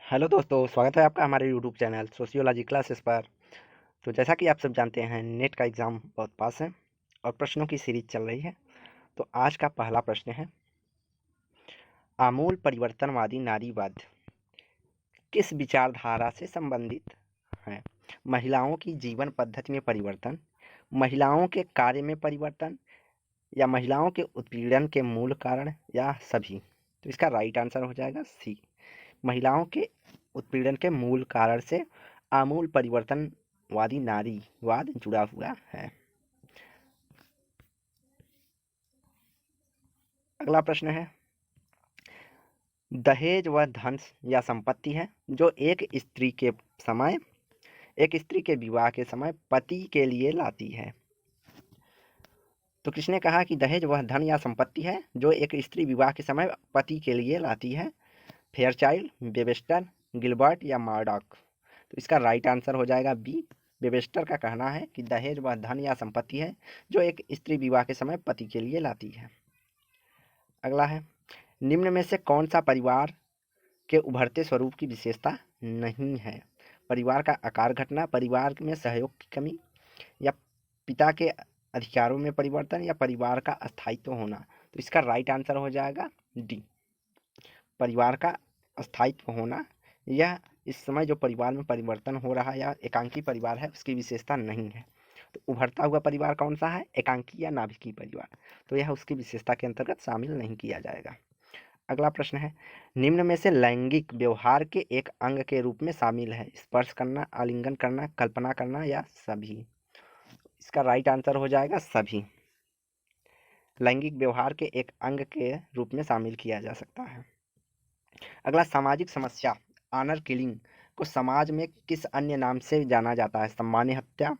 Hello दोस्तों, स्वागत है आपका हमारे यूट्यूब चैनल सोशियोलॉजी क्लासेस पर। तो जैसा कि आप सब जानते हैं, नेट का एग्ज़ाम बहुत पास है और प्रश्नों की सीरीज चल रही है। तो आज का पहला प्रश्न है, आमूल परिवर्तनवादी नारीवाद किस विचारधारा से संबंधित है? महिलाओं की जीवन पद्धति में परिवर्तन, महिलाओं के कार्य में परिवर्तन, या महिलाओं के उत्पीड़न के मूल कारण, या सभी? तो इसका राइट आंसर हो जाएगा सी, महिलाओं के उत्पीड़न के मूल कारण से आमूल परिवर्तनवादी नारीवाद जुड़ा हुआ है। अगला प्रश्न है, दहेज वह धन या संपत्ति है जो एक स्त्री के विवाह के समय पति के लिए लाती है। तो किसने कहा कि दहेज वह धन या संपत्ति है जो एक स्त्री विवाह के समय पति के लिए लाती है? फेयरचाइल्ड, वेबस्टर, गिलबर्ट या मर्डॉक? तो इसका राइट आंसर हो जाएगा बी, वेबस्टर का कहना है कि दहेज वह धन या संपत्ति है जो एक स्त्री विवाह के समय पति के लिए लाती है। अगला है, निम्न में से कौन सा परिवार के उभरते स्वरूप की विशेषता नहीं है? परिवार का आकार घटना, परिवार में सहयोग की कमी, या पिता के अधिकारों में परिवर्तन, या परिवार का अस्थायित्व होना? तो इसका राइट आंसर हो जाएगा डी, परिवार का अस्थायित्व होना। यह इस समय जो परिवार में परिवर्तन हो रहा है या एकांकी परिवार है उसकी विशेषता नहीं है। तो उभरता हुआ परिवार कौन सा है? एकांकी या नाभिकीय परिवार। तो यह उसकी विशेषता के अंतर्गत शामिल नहीं किया जाएगा। अगला प्रश्न है, निम्न में से लैंगिक व्यवहार के एक अंग के रूप में शामिल है स्पर्श करना, आलिंगन करना, कल्पना करना, या सभी? इसका राइट आंसर हो जाएगा सभी, लैंगिक व्यवहार के एक अंग के रूप में शामिल किया जा सकता है। अगला, सामाजिक समस्या ऑनर किलिंग को समाज में किस अन्य नाम से जाना जाता है? सामान्य हत्या,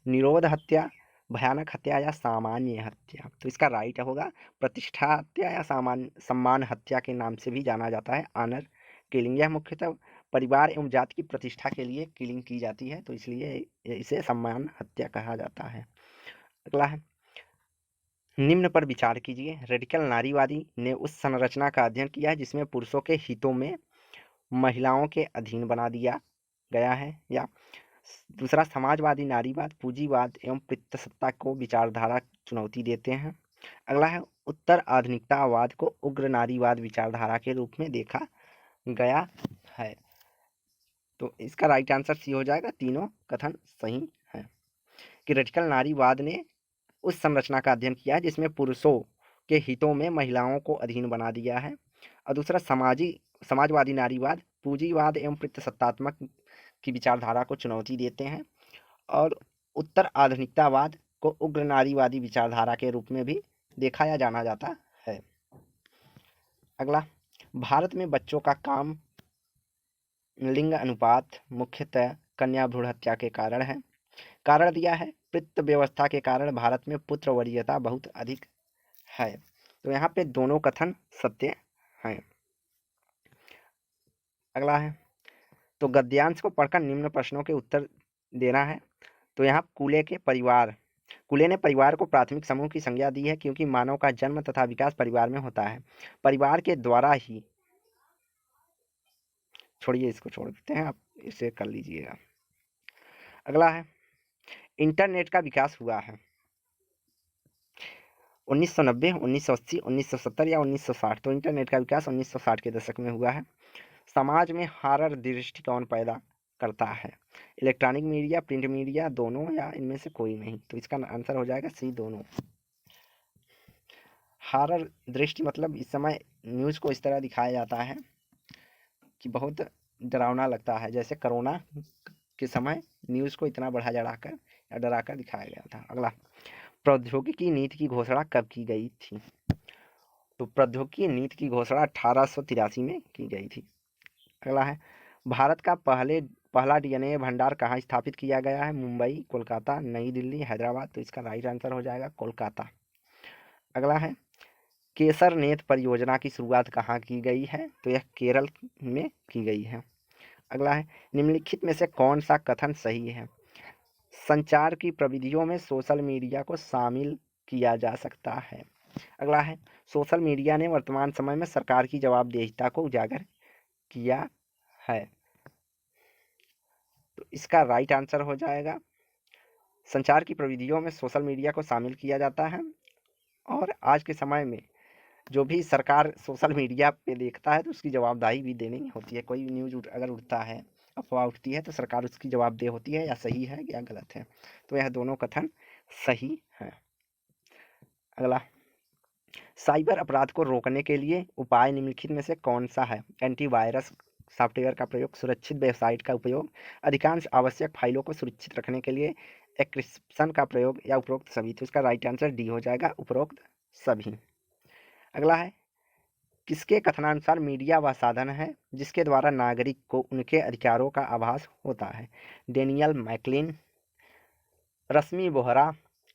निरोध हत्या, भयानक हत्या, या सामान्य हत्या? तो इसका राइट होगा प्रतिष्ठा हत्या या सम्मान हत्या के नाम से भी जाना जाता है ऑनर किलिंग। यह मुख्यतः परिवार एवं जाति की प्रतिष्ठा के लिए किलिंग की जाती है, तो इसलिए इसे सम्मान हत्या कहा जाता है। अगला है, निम्न पर विचार कीजिए। रेडिकल नारीवादी ने उस संरचना का अध्ययन किया है जिसमें पुरुषों के हितों में महिलाओं के अधीन बना दिया गया है। या दूसरा, समाजवादी नारीवाद पूंजीवाद एवं पितृसत्ता को विचारधारा चुनौती देते हैं। अगला है, उत्तर आधुनिकतावाद को उग्र नारीवाद विचारधारा के रूप में देखा गया है। तो इसका राइट आंसर सी हो जाएगा, तीनों कथन सही है कि रेडिकल नारीवाद ने उस संरचना का अध्ययन किया है जिसमें पुरुषों के हितों में महिलाओं को अधीन बना दिया है। और दूसरा, समाजवादी नारीवाद पूंजीवाद एवं पितृसत्तात्मक की विचारधारा को चुनौती देते हैं। और उत्तर आधुनिकतावाद को उग्र नारीवादी विचारधारा के रूप में भी देखा या जाना जाता है। अगला, भारत में बच्चों का काम लिंग अनुपात मुख्यतः कन्या भ्रूण हत्या के कारण है। कारण दिया है, पितृ व्यवस्था के कारण भारत में पुत्र वरीयता बहुत अधिक है। तो यहाँ पे दोनों कथन सत्य हैं। अगला है, तो गद्यांश को पढ़कर निम्न प्रश्नों के उत्तर देना है। तो यहाँ कूले ने परिवार को प्राथमिक समूह की संज्ञा दी है क्योंकि मानव का जन्म तथा विकास परिवार में होता है। परिवार के द्वारा ही, छोड़िए इसको, छोड़ देते हैं, आप इसे कर लीजिएगा। अगला है, इंटरनेट का विकास हुआ है 1990, 1980, 1970 या 1960? तो इंटरनेट का विकास 1960 के दशक में हुआ है। समाज में हॉरर दृष्टिकोण पैदा करता है। इलेक्ट्रॉनिक मीडिया, प्रिंट मीडिया, दोनों, या इनमें से कोई नहीं? तो इसका आंसर हो जाएगा सी, दोनों। हॉरर दृष्टि मतलब इस समय न्यूज़ को इस तरह दिखाया जाता है कि बहुत डरावना लगता है, जैसे कोरोना के समय न्यूज़ को इतना बढ़ा चढ़ाकर या डराकर दिखाया गया था। अगला, प्रौद्योगिकी नीति की घोषणा कब की गई थी? तो प्रौद्योगिकी नीति की घोषणा 1883 में की गई थी। अगला है, भारत का पहला डीएनए भंडार कहाँ स्थापित किया गया है? मुंबई, कोलकाता, नई दिल्ली, हैदराबाद? तो इसका राइट आंसर हो जाएगा कोलकाता। अगला है, केसरनेत परियोजना की शुरुआत कहाँ की गई है? तो यह केरल में की गई है। अगला है, निम्नलिखित में से कौन सा कथन सही है? संचार की प्रविधियों में सोशल मीडिया को शामिल किया जा सकता है। अगला है, सोशल मीडिया ने वर्तमान समय में सरकार की जवाबदेहिता को उजागर किया है। तो इसका राइट आंसर हो जाएगा संचार की प्रविधियों में सोशल मीडिया को शामिल किया जाता है। और आज के समय में जो भी सरकार सोशल मीडिया पे देखता है तो उसकी जवाबदेही भी देनी होती है। कोई न्यूज़ अगर उठता है, अफवाह उठती है, तो सरकार उसकी जवाबदेह होती है, या सही है या गलत है। तो यह दोनों कथन सही है। अगला, साइबर अपराध को रोकने के लिए उपाय निम्नलिखित में से कौन सा है? एंटीवायरस सॉफ्टवेयर का प्रयोग, सुरक्षित वेबसाइट का उपयोग, अधिकांश आवश्यक फाइलों को सुरक्षित रखने के लिए एन्क्रिप्शन का प्रयोग, या उपरोक्त सभी। तो इसका राइट आंसर डी हो जाएगा, उपरोक्त सभी। अगला है, किसके कथनानुसार मीडिया वह साधन है जिसके द्वारा नागरिक को उनके अधिकारों का आभास होता है? Daniel McLean, Rashmi Bohra,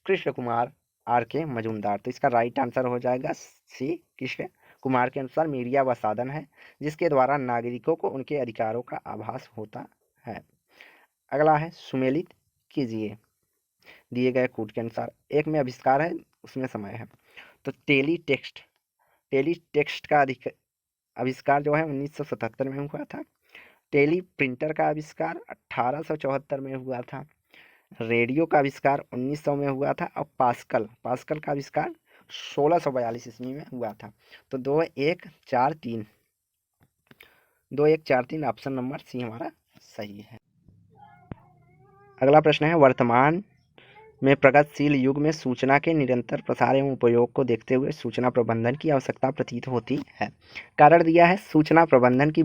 Krishna Kumar, R K Majumdar. तो इसका राइट आंसर हो जाएगा सी, कृष्ण कुमार के अनुसार मीडिया वह साधन है जिसके द्वारा नागरिकों को उनके अधिकारों का आभास होता है। अगला है, सुमेलित कीजिए दिए गए कोड के अनुसार। एक में आविष्कार है, उसमें समय है। तो टेलीटेक्स्ट का आविष्कार जो है 1977 में हुआ था। टेली प्रिंटर का आविष्कार 1874 में हुआ था। रेडियो का आविष्कार 1900 में हुआ था। और पास्कल का आविष्कार 1642 ईस्वी में हुआ था। तो 2 1 4 3 ऑप्शन नंबर सी हमारा सही है। अगला प्रश्न है, वर्तमान में प्रगतिशील युग में सूचना के निरंतर प्रसार एवं उपयोग को देखते हुए सूचना प्रबंधन की आवश्यकता प्रतीत होती है। कारण दिया है, सूचना प्रबंधन की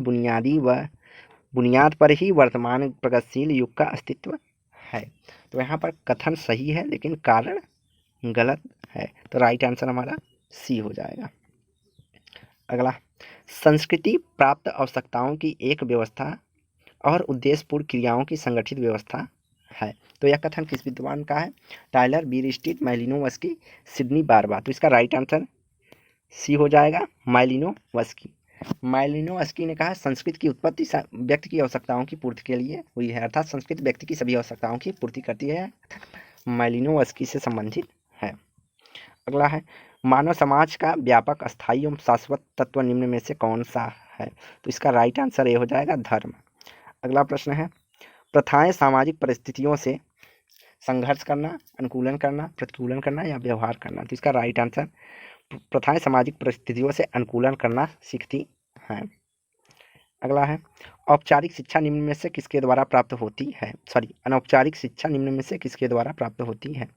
बुनियाद पर ही वर्तमान प्रगतिशील युग का अस्तित्व है। तो यहाँ पर कथन सही है लेकिन कारण गलत है। तो राइट आंसर हमारा सी हो जाएगा। अगला, संस्कृति प्राप्त आवश्यकताओं की एक व्यवस्था और उद्देश्यपूर्ण क्रियाओं की संगठित व्यवस्था है। तो यह कथन किस विद्वान का है? Tylor, Bierstedt, Malinowski, Sidney Barber. तो इसका राइट आंसर सी हो जाएगा, मालिनोवस्की। मालिनोवस्की ने कहा, संस्कृत की उत्पत्ति व्यक्ति की आवश्यकताओं की पूर्ति के लिए हुई है, अर्थात संस्कृत व्यक्ति की सभी आवश्यकताओं की पूर्ति करती है, मालिनोवस्की से संबंधित है। अगला है, मानव समाज का व्यापक, अस्थायी एवं शाश्वत तत्व निम्न में से कौन सा है? तो इसका राइट आंसर ये हो जाएगा, धर्म। अगला प्रश्न है, प्रथाएं सामाजिक परिस्थितियों से संघर्ष करना, अनुकूलन करना, प्रतिकूलन करना, या व्यवहार करना। तो इसका राइट आंसर, प्रथाएं सामाजिक परिस्थितियों से अनुकूलन करना सीखती हैं। अगला है, औपचारिक शिक्षा निम्न में से किसके द्वारा प्राप्त होती है? अनौपचारिक शिक्षा निम्न में से किसके द्वारा प्राप्त होती है?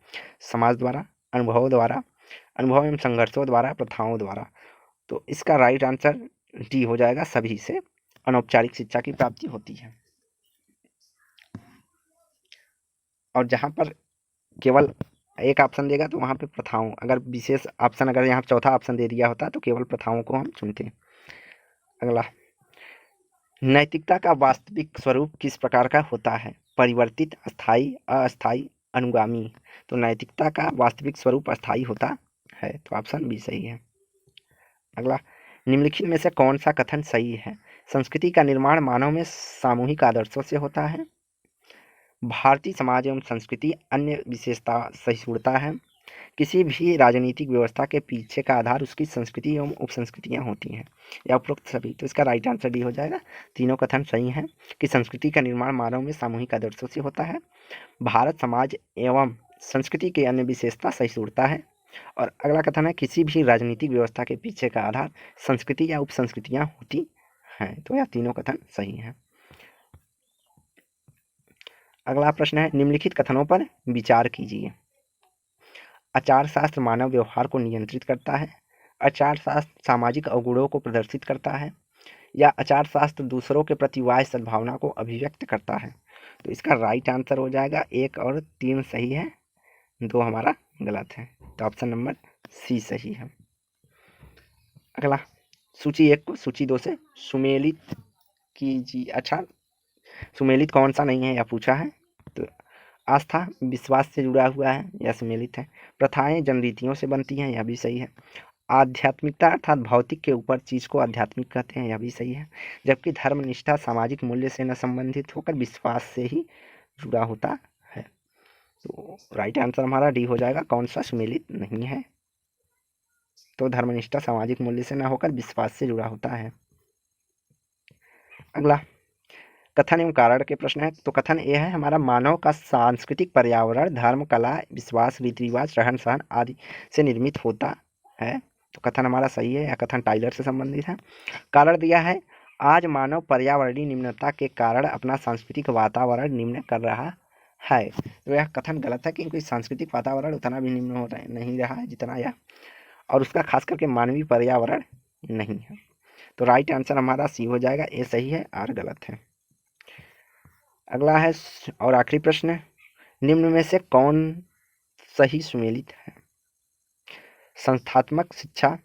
समाज द्वारा, अनुभव एवं संघर्षों द्वारा, प्रथाओं द्वारा। तो इसका राइट आंसर डी हो जाएगा, सभी से अनौपचारिक शिक्षा की प्राप्ति होती है। और जहाँ पर केवल एक ऑप्शन देगा तो वहाँ पे प्रथाओं, अगर विशेष ऑप्शन, अगर यहाँ चौथा ऑप्शन दे दिया होता तो केवल प्रथाओं को हम चुनते। अगला, नैतिकता का वास्तविक स्वरूप किस प्रकार का होता है? परिवर्तित, अस्थाई, अस्थाई, अनुगामी। तो नैतिकता का वास्तविक स्वरूप अस्थाई होता है। तो ऑप्शन बी सही है। अगला, निम्नलिखित में से कौन सा कथन सही है? संस्कृति का निर्माण मानव में सामूहिक आदर्शों से होता है। भारतीय समाज एवं संस्कृति अन्य विशेषता सहिष्णुता है। किसी भी राजनीतिक व्यवस्था के पीछे का आधार उसकी संस्कृति एवं उपसंस्कृतियाँ होती हैं, या उपरोक्त सभी। तो इसका राइट आंसर डी हो जाएगा, तीनों कथन सही हैं कि संस्कृति का निर्माण मानव में सामूहिक आदर्शों से होता है, भारत समाज एवं संस्कृति के अन्य विशेषता सहिष्णुता है, और अगला कथन है, किसी भी राजनीतिक व्यवस्था के पीछे का आधार संस्कृति या उपसंस्कृतियाँ होती हैं। तो यह तीनों कथन सही हैं। अगला प्रश्न है, निम्नलिखित कथनों पर विचार कीजिए। आचार शास्त्र मानव व्यवहार को नियंत्रित करता है, आचार शास्त्र सामाजिक अवगुणों को प्रदर्शित करता है, या आचार शास्त्र दूसरों के प्रति वाह्य सद्भावना को अभिव्यक्त करता है। तो इसका राइट आंसर हो जाएगा 1 और 3 सही है, 2 हमारा गलत है। तो ऑप्शन नंबर सी सही है। अगला, सूची 1 को सूची 2 से सुमेलित कीजिए। अच्छा, सुमेलित कौन सा नहीं है यह पूछा है। तो आस्था विश्वास से जुड़ा हुआ है, यह सुमेलित है। प्रथाएं जनरीतियों से बनती हैं, यह भी सही है। आध्यात्मिकता अर्थात भौतिक के ऊपर चीज को आध्यात्मिक कहते हैं, यह भी सही है। जबकि धर्मनिष्ठा सामाजिक मूल्य से न संबंधित होकर विश्वास से ही जुड़ा होता है। तो राइट आंसर हमारा डी हो जाएगा, कौन सा सुमेलित नहीं है। तो धर्मनिष्ठा सामाजिक मूल्य से न होकर विश्वास से जुड़ा होता है। अगला, कथन एवं कारण के प्रश्न है। तो कथन ये है हमारा, मानव का सांस्कृतिक पर्यावरण धर्म, कला, विश्वास, रीति रिवाज, रहन सहन आदि से निर्मित होता है। तो कथन हमारा सही है, या कथन टाइलर से संबंधित है। कारण दिया है, आज मानव पर्यावरणीय निम्नता के कारण अपना सांस्कृतिक वातावरण निम्न कर रहा है। तो यह कथन गलत है, क्योंकि सांस्कृतिक वातावरण उतना भी निम्न हो नहीं रहा है जितना यह, और उसका खास करके मानवीय पर्यावरण नहीं है। तो राइट आंसर हमारा सी हो जाएगा, ए सही है, आर गलत है। अगला है और आखिरी प्रश्न, निम्न में से कौन सही सुमेलित है? संस्थात्मक शिक्षा,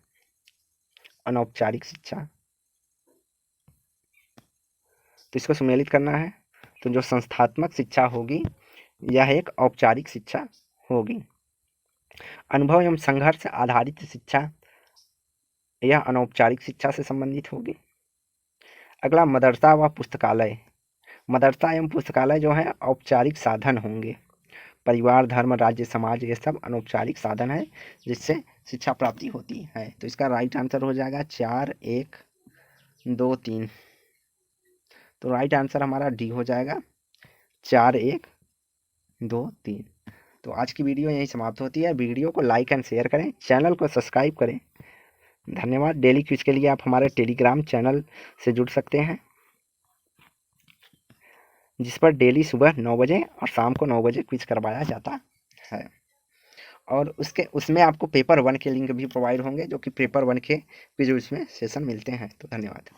अनौपचारिक शिक्षा। तो इसको सुमेलित करना है। तो जो संस्थात्मक शिक्षा होगी यह एक औपचारिक शिक्षा होगी। अनुभव एवं संघर्ष आधारित शिक्षा यह अनौपचारिक शिक्षा से संबंधित होगी। अगला मदरसा व पुस्तकालय। मदरसा एवं पुस्तकालय जो है औपचारिक साधन होंगे। परिवार, धर्म, राज्य, समाज ये सब अनौपचारिक साधन है जिससे शिक्षा प्राप्ति होती है। तो इसका राइट आंसर हो जाएगा 4, 1, 2, 3। तो राइट आंसर हमारा डी हो जाएगा, 4, 1, 2, 3। तो आज की वीडियो यहीं समाप्त होती है। वीडियो को लाइक एंड शेयर करें, चैनल को सब्सक्राइब करें। धन्यवाद। डेली क्विज के लिए आप हमारे टेलीग्राम चैनल से जुड़ सकते हैं, जिस पर डेली सुबह 9 बजे और शाम को 9 बजे क्विज करवाया जाता है। और उसमें आपको पेपर 1 के लिंक भी प्रोवाइड होंगे, जो कि पेपर 1 के क्विज उसमें सेशन मिलते हैं। तो धन्यवाद।